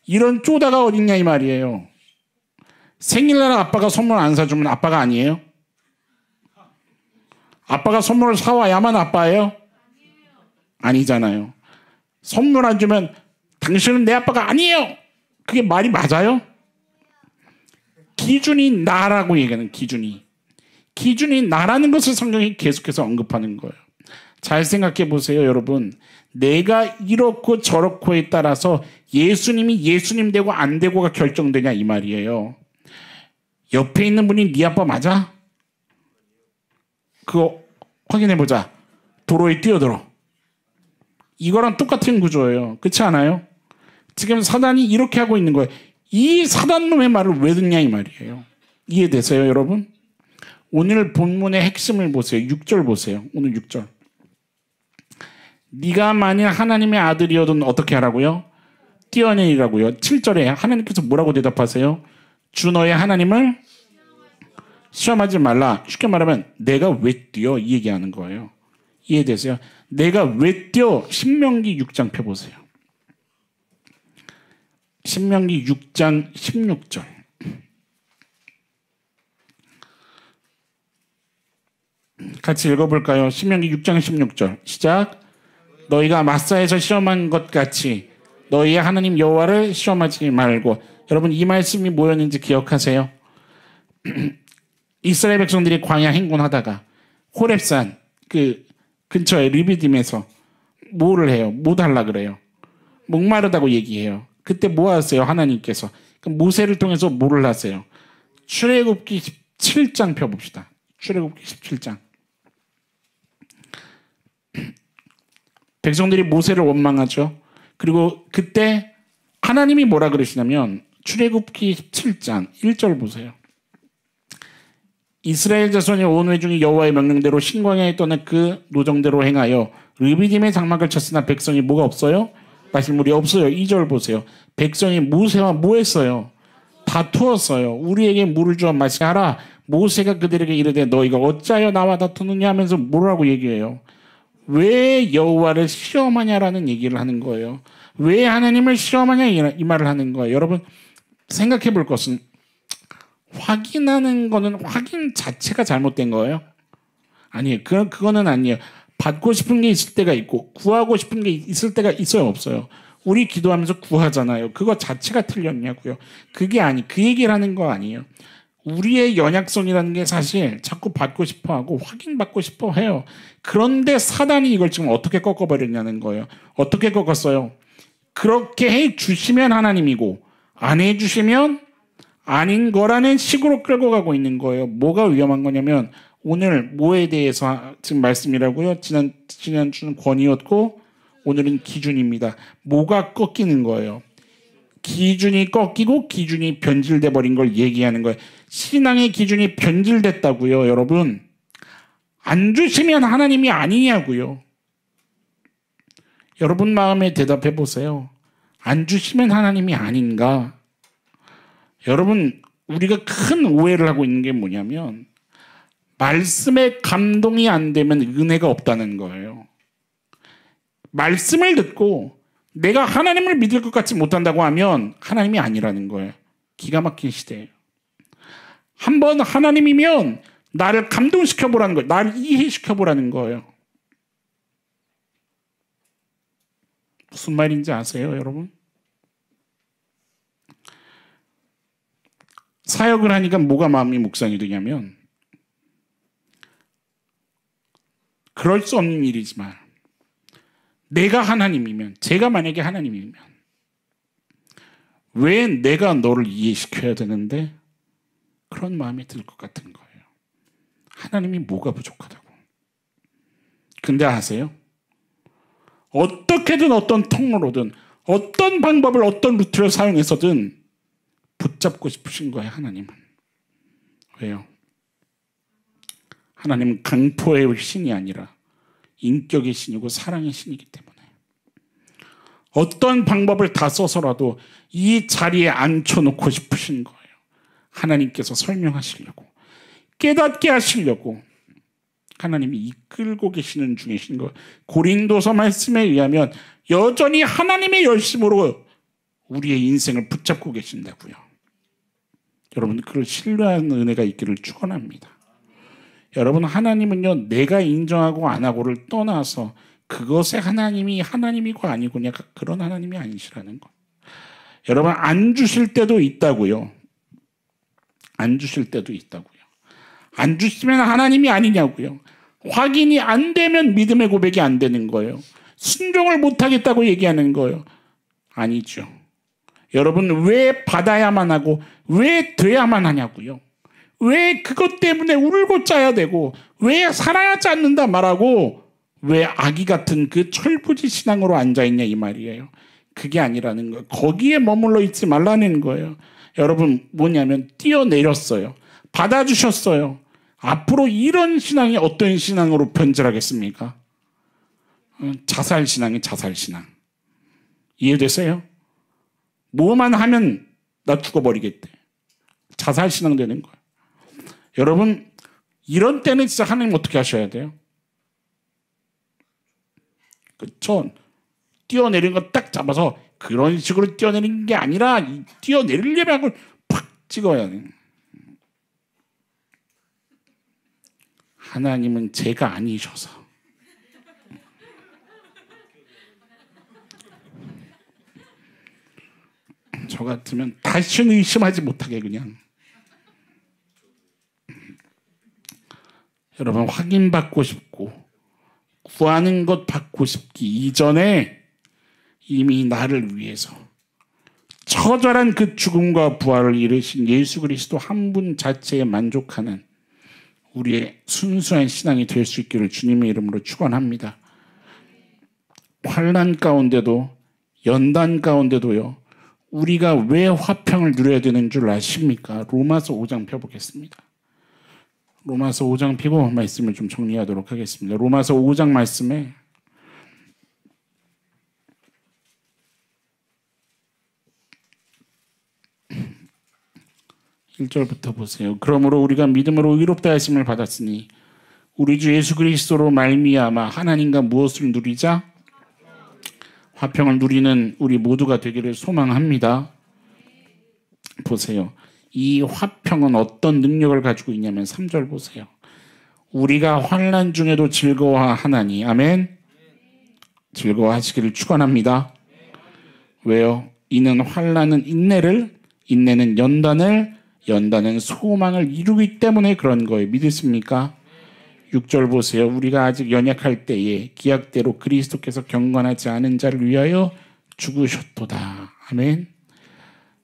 Speaker 1: 이런 쪼다가 어딨냐 이 말이에요. 생일날 아빠가 선물 안 사주면 아빠가 아니에요? 아빠가 선물을 사와야만 아빠예요? 아니잖아요. 선물 안 주면 당신은 내 아빠가 아니에요. 그게 말이 맞아요? 기준이 나라고 얘기하는 기준이 나라는 것을 성경이 계속해서 언급하는 거예요. 잘 생각해 보세요, 여러분. 내가 이렇고 저렇고에 따라서 예수님이 예수님 되고 안 되고가 결정되냐 이 말이에요. 옆에 있는 분이 네 아빠 맞아? 그거 확인해 보자. 도로에 뛰어들어. 이거랑 똑같은 구조예요. 그렇지 않아요? 지금 사단이 이렇게 하고 있는 거예요. 이 사단놈의 말을 왜 듣냐 이 말이에요. 이해되세요, 여러분? 오늘 본문의 핵심을 보세요. 6절 보세요. 오늘 6절. 네가 만일 하나님의 아들이어든 어떻게 하라고요? 뛰어내리라고요. 7절에 하나님께서 뭐라고 대답하세요? 주 너의 하나님을 시험하지 말라. 쉽게 말하면 내가 왜 뛰어? 이 얘기하는 거예요. 이해되세요? 내가 왜 뛰어? 신명기 6장 펴보세요. 신명기 6장 16절. 같이 읽어볼까요? 신명기 6장 16절. 시작. 너희가 마사에서 시험한 것 같이 너희의 하나님 여호와를 시험하지 말고. 여러분 이 말씀이 뭐였는지 기억하세요? 이스라엘 백성들이 광야 행군하다가 호렙산 그 근처에 르비딤에서 뭐를 해요? 뭐 달라 그래요? 목마르다고 얘기해요. 그때 뭐 하세요? 하나님께서 모세를 통해서 뭐를 하세요? 출애굽기 17장 펴봅시다. 출애굽기 17장. 백성들이 모세를 원망하죠. 그리고 그때 하나님이 뭐라 그러시냐면 출애굽기 17장 1절 보세요. 이스라엘 자손이 온 회중이 여호와의 명령대로 신광야에 떠나 그 노정대로 행하여 르비딤의 장막을 쳤으나 백성이 뭐가 없어요? 마실 물이 없어요. 2절 보세요. 백성이 모세와 뭐 했어요? 다투었어요. 우리에게 물을 주어 마시게 하라. 모세가 그들에게 이르되 너희가 어찌하여 나와 다투느냐 하면서 뭐라고 얘기해요? 왜 여호와를 시험하냐라는 얘기를 하는 거예요. 왜 하나님을 시험하냐 이 말을 하는 거예요. 여러분 생각해 볼 것은 확인하는 거는 확인 자체가 잘못된 거예요? 아니에요. 그거는 아니에요. 받고 싶은 게 있을 때가 있고 구하고 싶은 게 있을 때가 있어요, 없어요? 우리 기도하면서 구하잖아요. 그거 자체가 틀렸냐고요. 그 얘기를 하는 거 아니에요. 우리의 연약성이라는 게 사실 자꾸 받고 싶어 하고 확인받고 싶어 해요. 그런데 사단이 이걸 지금 어떻게 꺾어버렸냐는 거예요. 어떻게 꺾었어요? 그렇게 해 주시면 하나님이고 안 해 주시면 아닌 거라는 식으로 끌고 가고 있는 거예요. 뭐가 위험한 거냐면 오늘 뭐에 대해서 지금 말씀이라고요? 지난주는 권위였고 오늘은 기준입니다. 뭐가 꺾이는 거예요? 기준이 꺾이고 기준이 변질돼 버린 걸 얘기하는 거예요. 신앙의 기준이 변질됐다고요, 여러분. 안 주시면 하나님이 아니냐고요. 여러분 마음에 대답해 보세요. 안 주시면 하나님이 아닌가? 여러분 우리가 큰 오해를 하고 있는 게 뭐냐면 말씀에 감동이 안 되면 은혜가 없다는 거예요. 말씀을 듣고 내가 하나님을 믿을 것 같지 못한다고 하면 하나님이 아니라는 거예요. 기가 막힌 시대예요. 한번 하나님이면 나를 감동시켜보라는 거예요. 나를 이해시켜보라는 거예요. 무슨 말인지 아세요, 여러분? 사역을 하니까 뭐가 마음이 묵상이 되냐면 그럴 수 없는 일이지만 내가 하나님이면, 제가 만약에 하나님이면 왜 내가 너를 이해시켜야 되는데 그런 마음이 들 것 같은 거예요. 하나님이 뭐가 부족하다고. 근데 아세요? 어떻게든 어떤 통로로든 어떤 방법을 어떤 루트를 사용해서든 붙잡고 싶으신 거예요, 하나님은. 왜요? 하나님은 강포의 신이 아니라 인격의 신이고 사랑의 신이기 때문에 어떤 방법을 다 써서라도 이 자리에 앉혀놓고 싶으신 거예요. 하나님께서 설명하시려고, 깨닫게 하시려고 하나님이 이끌고 계시는 중이신 거예요. 고린도서 말씀에 의하면 여전히 하나님의 열심으로 우리의 인생을 붙잡고 계신다고요. 여러분 그걸 신뢰하는 은혜가 있기를 축원합니다. 여러분 하나님은요 내가 인정하고 안 하고를 떠나서 그것에 하나님이 하나님이고 아니고냐 그런 하나님이 아니시라는 거. 여러분 안 주실 때도 있다고요. 안 주실 때도 있다고요. 안 주시면 하나님이 아니냐고요. 확인이 안 되면 믿음의 고백이 안 되는 거예요. 순종을 못하겠다고 얘기하는 거예요. 아니죠. 여러분, 왜 받아야만 하고 왜 돼야만 하냐고요. 왜 그것 때문에 울고 짜야 되고 왜 살아야지 않는다 말하고 왜 아기 같은 그 철부지 신앙으로 앉아있냐 이 말이에요. 그게 아니라는 거예요. 거기에 머물러 있지 말라는 거예요. 여러분, 뭐냐면 뛰어내렸어요. 받아주셨어요. 앞으로 이런 신앙이 어떤 신앙으로 변질하겠습니까? 자살신앙이 자살신앙. 이해되세요? 뭐만 하면 나 죽어버리겠대. 자살신앙 되는 거예요. 여러분, 이런 때는 진짜 하나님 어떻게 하셔야 돼요? 그쵸? 뛰어내린 거 딱 잡아서 그런 식으로 뛰어내린 게 아니라 뛰어내리려면 그걸 팍 찍어야 돼요. 하나님은 죄가 아니셔서 저 같으면 다시는 의심하지 못하게 그냥 여러분 확인받고 싶고 구하는 것 받고 싶기 이전에 이미 나를 위해서 처절한 그 죽음과 부활을 이루신 예수 그리스도 한 분 자체에 만족하는 우리의 순수한 신앙이 될 수 있기를 주님의 이름으로 축원합니다. 환난 가운데도 연단 가운데도요. 우리가 왜 화평을 누려야 되는 줄 아십니까? 로마서 5장 펴보겠습니다. 로마서 5장 펴고 말씀을 좀 정리하도록 하겠습니다. 로마서 5장 말씀에 1절부터 보세요. 그러므로 우리가 믿음으로 의롭다 하심을 받았으니 우리 주 예수 그리스도로 말미암아 하나님과 무엇을 누리자? 화평을 누리는 우리 모두가 되기를 소망합니다. 보세요. 이 화평은 어떤 능력을 가지고 있냐면 3절 보세요. 우리가 환난 중에도 즐거워하나니 아멘. 즐거워하시기를 축원합니다. 왜요? 이는 환난은 인내를, 인내는 연단을, 연단은 소망을 이루기 때문에 그런 거예요. 믿으십니까? 6절 보세요. 우리가 아직 연약할 때에 기약대로 그리스도께서 경건하지 않은 자를 위하여 죽으셨도다. 아멘.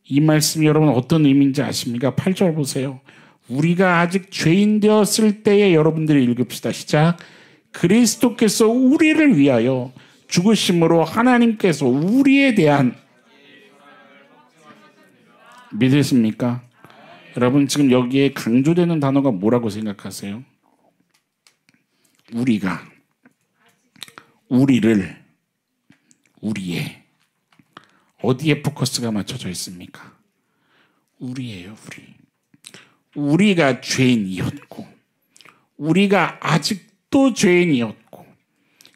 Speaker 1: 이 말씀이 여러분 어떤 의미인지 아십니까? 8절 보세요. 우리가 아직 죄인 되었을 때에 여러분들이 읽읍시다. 시작. 그리스도께서 우리를 위하여 죽으심으로 하나님께서 우리에 대한 믿으십니까? 여러분 지금 여기에 강조되는 단어가 뭐라고 생각하세요? 우리가, 우리를, 우리의 어디에 포커스가 맞춰져 있습니까? 우리예요, 우리. 우리가 죄인이었고 우리가 아직도 죄인이었고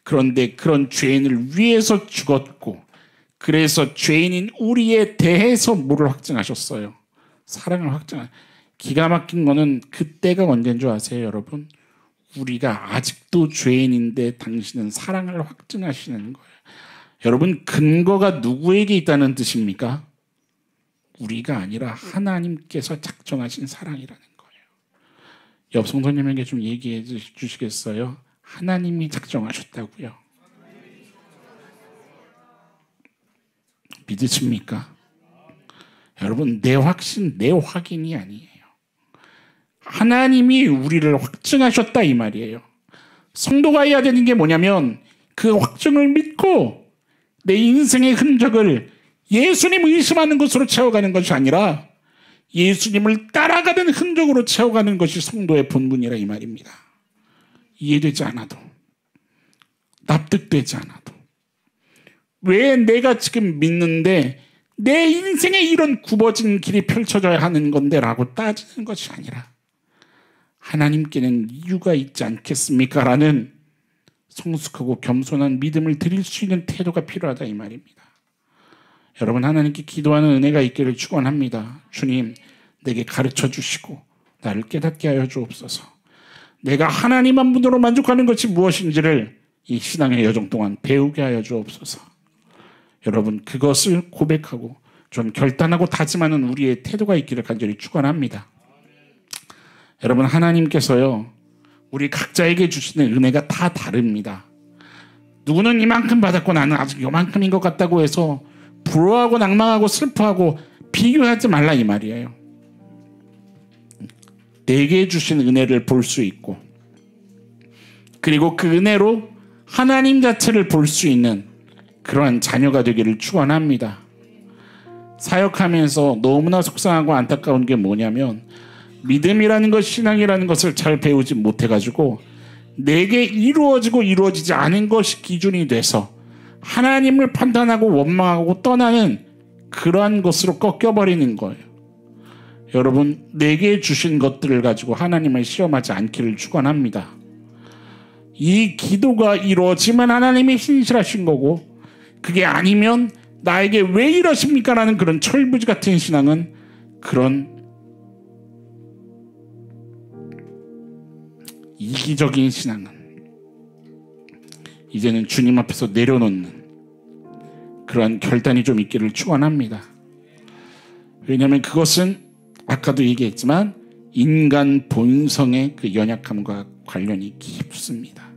Speaker 1: 그런데 그런 죄인을 위해서 죽었고 그래서 죄인인 우리에 대해서 뭐를 확증하셨어요? 사랑을 확증한. 기가 막힌 거는 그때가 언제인 줄 아세요, 여러분? 우리가 아직도 죄인인데 당신은 사랑을 확증하시는 거예요. 여러분, 근거가 누구에게 있다는 뜻입니까? 우리가 아니라 하나님께서 작정하신 사랑이라는 거예요. 옆 성도님에게 좀 얘기해 주시겠어요? 하나님이 작정하셨다고요. 믿으십니까? 여러분, 내 확신, 내 확인이 아니에요. 하나님이 우리를 확증하셨다 이 말이에요. 성도가 해야 되는 게 뭐냐면 그 확증을 믿고 내 인생의 흔적을 예수님 의심하는 것으로 채워가는 것이 아니라 예수님을 따라가는 흔적으로 채워가는 것이 성도의 본분이라 이 말입니다. 이해되지 않아도, 납득되지 않아도, 왜 내가 지금 믿는데 내 인생에 이런 굽어진 길이 펼쳐져야 하는 건데 라고 따지는 것이 아니라 하나님께는 이유가 있지 않겠습니까? 라는 성숙하고 겸손한 믿음을 드릴 수 있는 태도가 필요하다 이 말입니다. 여러분, 하나님께 기도하는 은혜가 있기를 축원합니다. 주님, 내게 가르쳐 주시고 나를 깨닫게 하여 주옵소서. 내가 하나님 한 분으로 만족하는 것이 무엇인지를 이 신앙의 여정 동안 배우게 하여 주옵소서. 여러분, 그것을 고백하고 좀 결단하고 다짐하는 우리의 태도가 있기를 간절히 축원합니다. 여러분, 하나님께서요 우리 각자에게 주시는 은혜가 다 다릅니다. 누구는 이만큼 받았고 나는 아직 요만큼인 것 같다고 해서 부러워하고 낭망하고 슬퍼하고 비교하지 말라 이 말이에요. 내게 주신 은혜를 볼 수 있고, 그리고 그 은혜로 하나님 자체를 볼 수 있는 그러한 자녀가 되기를 축원합니다. 사역하면서 너무나 속상하고 안타까운 게 뭐냐면, 믿음이라는 것, 신앙이라는 것을 잘 배우지 못해가지고 내게 이루어지고 이루어지지 않은 것이 기준이 돼서 하나님을 판단하고 원망하고 떠나는 그러한 것으로 꺾여버리는 거예요. 여러분, 내게 주신 것들을 가지고 하나님을 시험하지 않기를 축원합니다. 이 기도가 이루어지면 하나님이 신실하신 거고, 그게 아니면 나에게 왜 이러십니까? 라는 그런 철부지 같은 신앙은, 그런 이기적인 신앙은 이제는 주님 앞에서 내려놓는 그러한 결단이 좀 있기를 축원합니다. 왜냐하면 그것은 아까도 얘기했지만 인간 본성의 그 연약함과 관련이 깊습니다.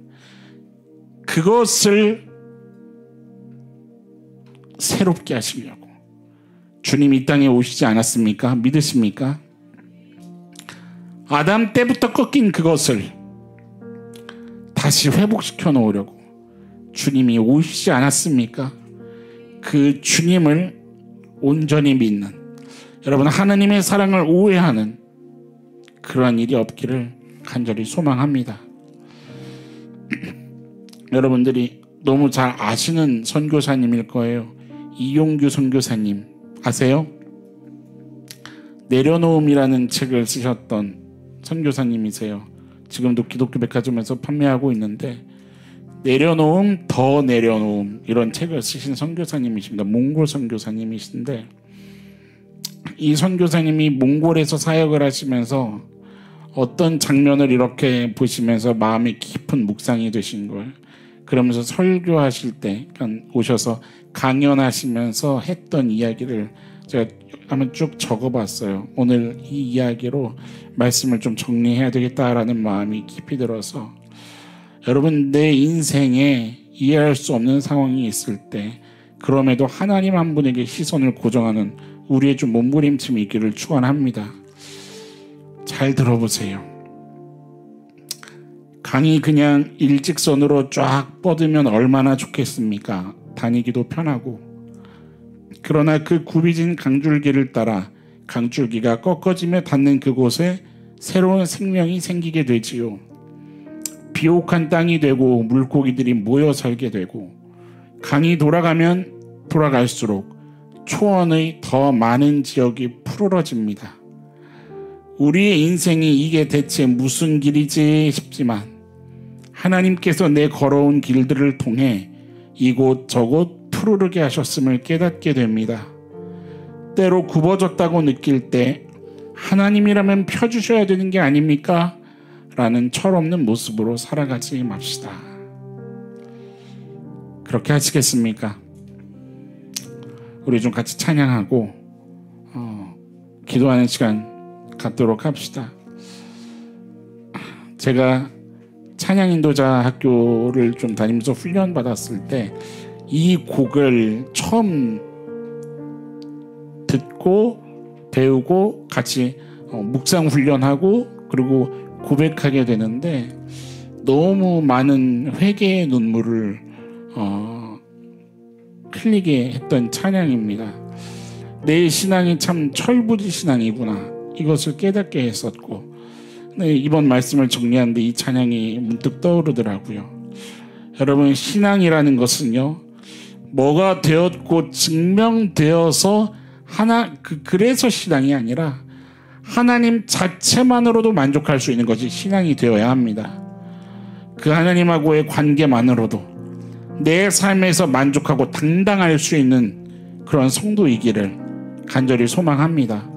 Speaker 1: 그것을 새롭게 하시려고 주님 이 땅에 오시지 않았습니까? 믿으십니까? 아담 때부터 꺾인 그것을 다시 회복시켜 놓으려고 주님이 오시지 않았습니까? 그 주님을 온전히 믿는, 여러분, 하나님의 사랑을 오해하는 그러한 일이 없기를 간절히 소망합니다. 여러분들이 너무 잘 아시는 선교사님일 거예요. 이용규 선교사님 아세요? 내려놓음이라는 책을 쓰셨던 선교사님이세요. 지금도 기독교 백화점에서 판매하고 있는데, 내려놓음, 더 내려놓음, 이런 책을 쓰신 선교사님이십니다. 몽골 선교사님이신데, 이 선교사님이 몽골에서 사역을 하시면서 어떤 장면을 이렇게 보시면서 마음이 깊은 묵상이 되신 거예요. 그러면서 설교하실 때 오셔서 강연하시면서 했던 이야기를 제가 한번 쭉 적어봤어요. 오늘 이 이야기로 말씀을 좀 정리해야 되겠다라는 마음이 깊이 들어서, 여러분, 내 인생에 이해할 수 없는 상황이 있을 때 그럼에도 하나님 한 분에게 시선을 고정하는 우리의 좀 몸부림침이 있기를 축원합니다. 잘 들어보세요. 강이 그냥 일직선으로 쫙 뻗으면 얼마나 좋겠습니까? 다니기도 편하고. 그러나 그 굽이진 강줄기를 따라 강줄기가 꺾어지며 닿는 그곳에 새로운 생명이 생기게 되지요. 비옥한 땅이 되고 물고기들이 모여 살게 되고, 강이 돌아가면 돌아갈수록 초원의 더 많은 지역이 푸르러집니다. 우리의 인생이 이게 대체 무슨 길이지 싶지만, 하나님께서 내 걸어온 길들을 통해 이곳저곳 푸르르게 하셨음을 깨닫게 됩니다. 때로 굽어졌다고 느낄 때 하나님이라면 펴주셔야 되는 게 아닙니까? 라는 철없는 모습으로 살아가지 맙시다. 그렇게 하시겠습니까? 우리 좀 같이 찬양하고 기도하는 시간 갖도록 합시다. 제가 찬양 인도자 학교를 좀 다니면서 훈련 받았을 때 이 곡을 처음 듣고 배우고 같이 묵상 훈련하고 그리고 고백하게 되는데, 너무 많은 회개의 눈물을 흘리게 했던 찬양입니다. 내 신앙이 참 철부지 신앙이구나, 이것을 깨닫게 했었고, 네, 이번 말씀을 정리하는데 이 찬양이 문득 떠오르더라고요. 여러분, 신앙이라는 것은요, 뭐가 되었고 증명되어서 그래서 신앙이 아니라 하나님 자체만으로도 만족할 수 있는 것이 신앙이 되어야 합니다. 그 하나님하고의 관계만으로도 내 삶에서 만족하고 당당할 수 있는 그런 성도이기를 간절히 소망합니다.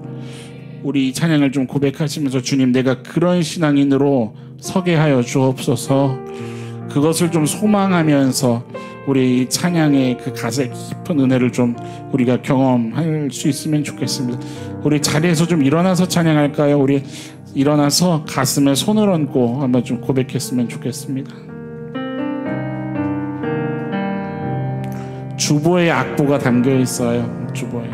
Speaker 1: 우리 이 찬양을 좀 고백하시면서, 주님, 내가 그런 신앙인으로 서게 하여 주옵소서. 그것을 좀 소망하면서 우리 찬양의 그 가사의 깊은 은혜를 좀 우리가 경험할 수 있으면 좋겠습니다. 우리 자리에서 좀 일어나서 찬양할까요? 우리 일어나서 가슴에 손을 얹고 한번 좀 고백했으면 좋겠습니다. 주보에 악보가 담겨 있어요. 주보에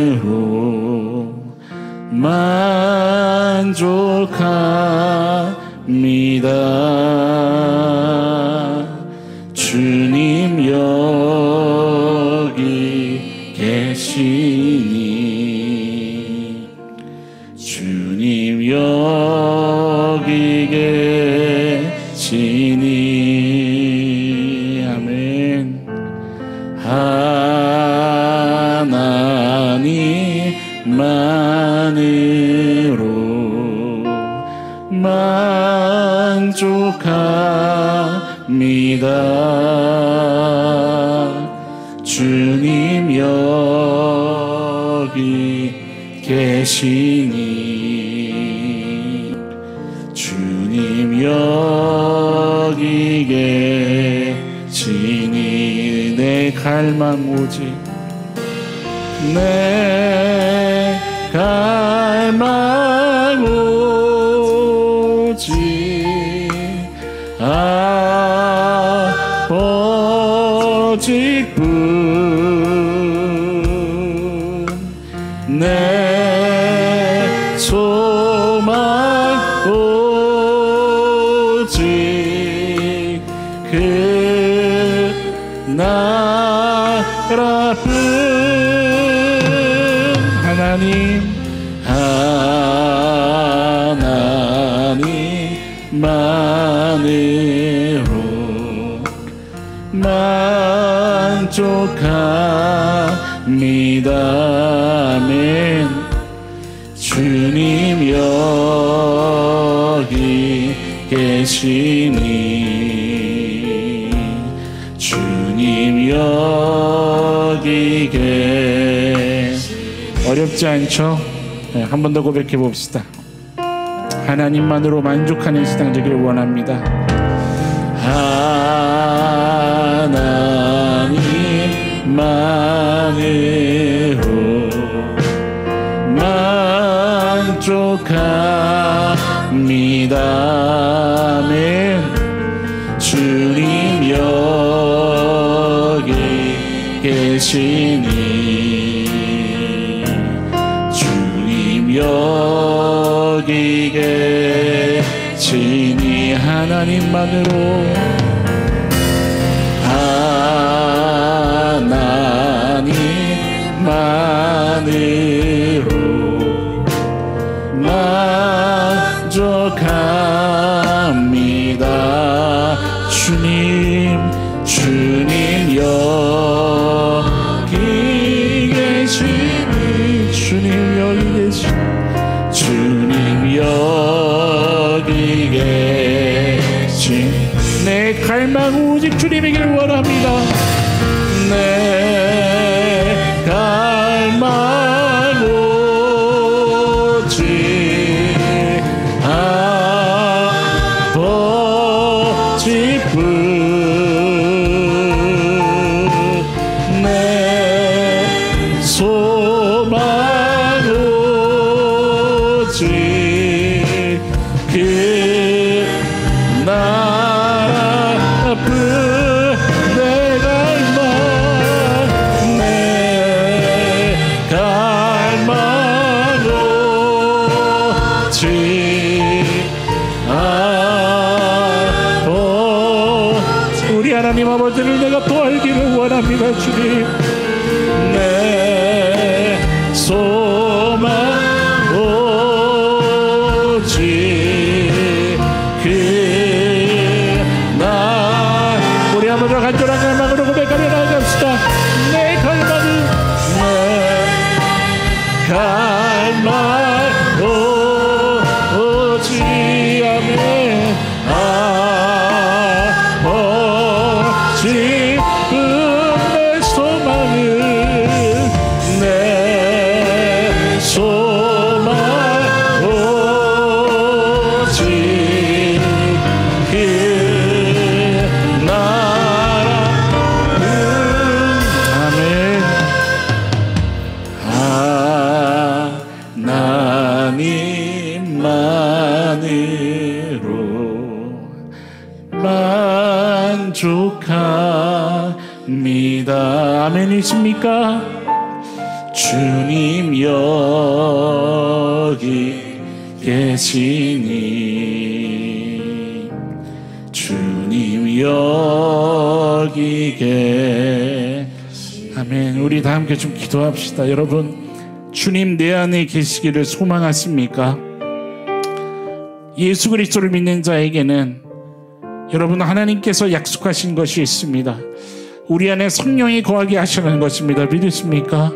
Speaker 1: 하나님만으로 만족합니다. 주님 여기 계시니 주님 여기 계시니 아멘. 하나님만으로 만족합니다. 주님 여기 계시니 주님 여기 계시니 내 갈망 오직 내 갈망 오직 아버지뿐 내 소망 오직 그 나라뿐 하나님만으로 만족합니다. 아멘. 주님 여기 계시니 주님 여기 계시니 어렵지 않죠? 네, 한 번 더 고백해 봅시다. 하나님만으로 만족하는 신앙 되기를 원합니다. 하나님만으로 만족합니다. 아멘. 주님 여기 계시니 주님 여기 계시니 하나님만으로 만족합니다. 주님 여기 계시니 주님 여기 계시니 주님 여기 계시니 내 갈망 오직 주님이길 원합니다. 내 갈망 오직 아버지뿐 내 소망 오직 그 나라뿐 하나님 아버지를 내가 더 알기를 원합니다. 주님 내 소망 오직 그 나 우리 한번 더 간절한 갈망으로 고백하며 나아갑시다. 내 갈망은 내 갈망 오직 아멘 내 소망은 내 소망 오직 주님만으로 만족합니다. 아멘이십니까? 주님 여기 계시니 주님 여기 아멘. 우리 다 함께 좀 기도합시다. 여러분, 주님 내 안에 계시기를 소망하십니까? 예수 그리스도를 믿는 자에게는 여러분 하나님께서 약속하신 것이 있습니다. 우리 안에 성령이 거하게 하시는 것입니다. 믿으십니까?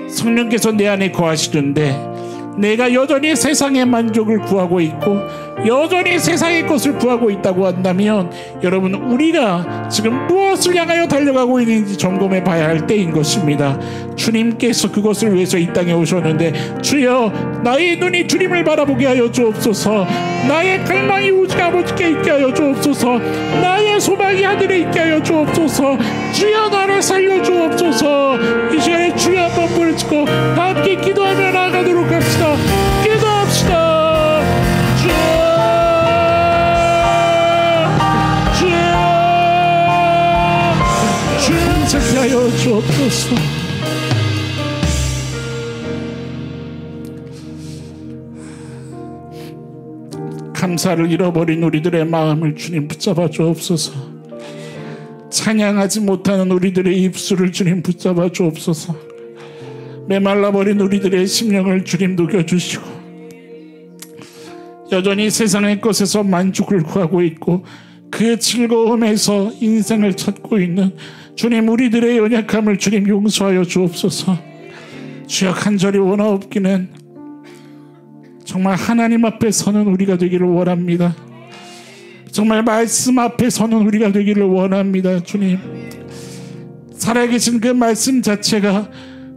Speaker 1: 성령께서 내 안에 거하시는데 내가 여전히 세상의 만족을 구하고 있고 여전히 세상의 것을 구하고 있다고 한다면 여러분, 우리가 지금 무엇을 향하여 달려가고 있는지 점검해 봐야 할 때인 것입니다. 주님께서 그것을 위해서 이 땅에 오셨는데, 주여 나의 눈이 주님을 바라보게 하여 주옵소서. 나의 갈망이 오직 아버지께 있게 하여 주옵소서. 나의 소망이 하늘에 있게 하여 주옵소서. 주여 나를 살려 주옵소서. 이 시간에 주여 한번 부르짖고 함께 기도하며 나아가도록 합시다. 기도합시다. 주여 하여 주옵소서. 감사를 잃어버린 우리들의 마음을 주님 붙잡아 주옵소서. 찬양하지 못하는 우리들의 입술을 주님 붙잡아 주옵소서. 메말라버린 우리들의 심령을 주님 녹여주시고, 여전히 세상의 것에서 만족을 구하고 있고 그 즐거움에서 인생을 찾고 있는 주님, 우리들의 연약함을 주님 용서하여 주옵소서. 주여, 간절히 원하옵기는 정말 하나님 앞에 서는 우리가 되기를 원합니다. 정말 말씀 앞에 서는 우리가 되기를 원합니다. 주님, 살아계신 그 말씀 자체가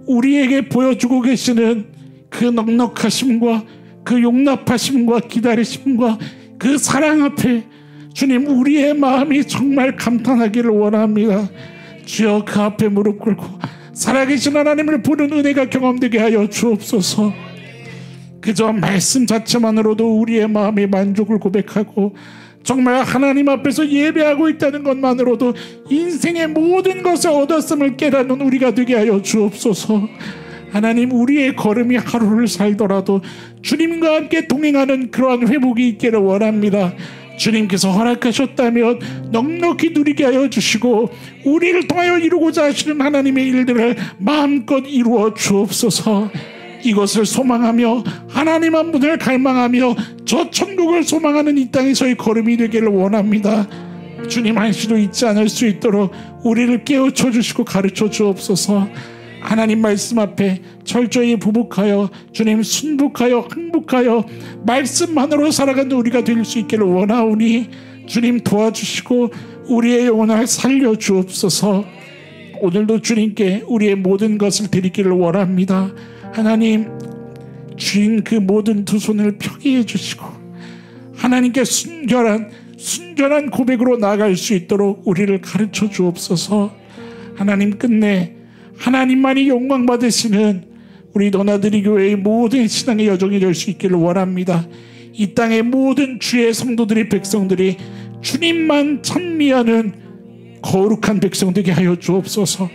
Speaker 1: 우리에게 보여주고 계시는 그 넉넉하심과 그 용납하심과 기다리심과 그 사랑 앞에 주님, 우리의 마음이 정말 감탄하기를 원합니다. 주여, 그 앞에 무릎 꿇고 살아계신 하나님을 보는 은혜가 경험되게 하여 주옵소서. 그저 말씀 자체만으로도 우리의 마음의 만족을 고백하고 정말 하나님 앞에서 예배하고 있다는 것만으로도 인생의 모든 것을 얻었음을 깨닫는 우리가 되게 하여 주옵소서. 하나님, 우리의 걸음이 하루를 살더라도 주님과 함께 동행하는 그러한 회복이 있기를 원합니다. 주님께서 허락하셨다면 넉넉히 누리게 하여 주시고 우리를 통하여 이루고자 하시는 하나님의 일들을 마음껏 이루어 주옵소서. 이것을 소망하며 하나님 한 분을 갈망하며 저 천국을 소망하는 이 땅에서의 걸음이 되기를 원합니다. 주님 한시도 잊지 않을 수 있도록 우리를 깨우쳐 주시고 가르쳐 주옵소서. 하나님 말씀 앞에 철저히 부복하여 주님 순복하여 항복하여 말씀만으로 살아가는 우리가 될 수 있기를 원하오니 주님 도와주시고 우리의 영혼을 살려 주옵소서. 오늘도 주님께 우리의 모든 것을 드리기를 원합니다. 하나님, 주인 그 모든 두 손을 펴게 해주시고 하나님께 순결한 고백으로 나아갈 수 있도록 우리를 가르쳐 주옵소서. 하나님, 끝내 하나님만이 영광 받으시는 우리 너나들이 교회의 모든 신앙의 여정이 될 수 있기를 원합니다. 이 땅의 모든 주의 성도들이, 백성들이 주님만 찬미하는 거룩한 백성 되게 하여 주옵소서.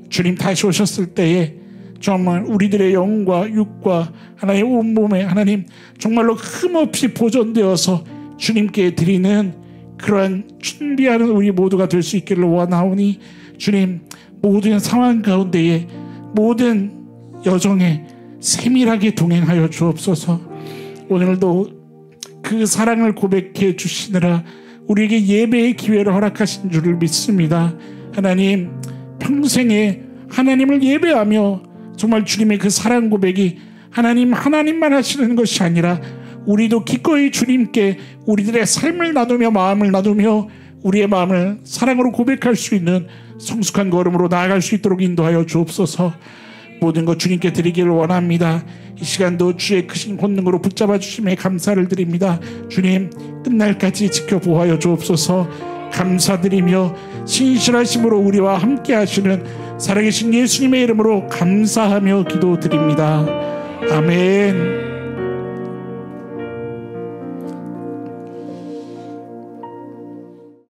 Speaker 1: 주님 다시 오셨을 때에 정말 우리들의 영과 육과 하나님 온몸에 하나님 정말로 흠없이 보존되어서 주님께 드리는 그러한 준비하는 우리 모두가 될 수 있기를 원하오니 주님, 모든 상황 가운데에 모든 여정에 세밀하게 동행하여 주옵소서. 오늘도 그 사랑을 고백해 주시느라 우리에게 예배의 기회를 허락하신 줄을 믿습니다. 하나님, 평생에 하나님을 예배하며 정말 주님의 그 사랑 고백이 하나님만 하시는 것이 아니라 우리도 기꺼이 주님께 우리들의 삶을 나누며 마음을 나누며 우리의 마음을 사랑으로 고백할 수 있는 성숙한 걸음으로 나아갈 수 있도록 인도하여 주옵소서. 모든 것 주님께 드리기를 원합니다. 이 시간도 주의 크신 권능으로 붙잡아 주심에 감사를 드립니다. 주님, 끝날까지 지켜보아여 주옵소서. 감사드리며 신실하심으로 우리와 함께 하시는 살아계신 예수님의 이름으로 감사하며 기도드립니다. 아멘.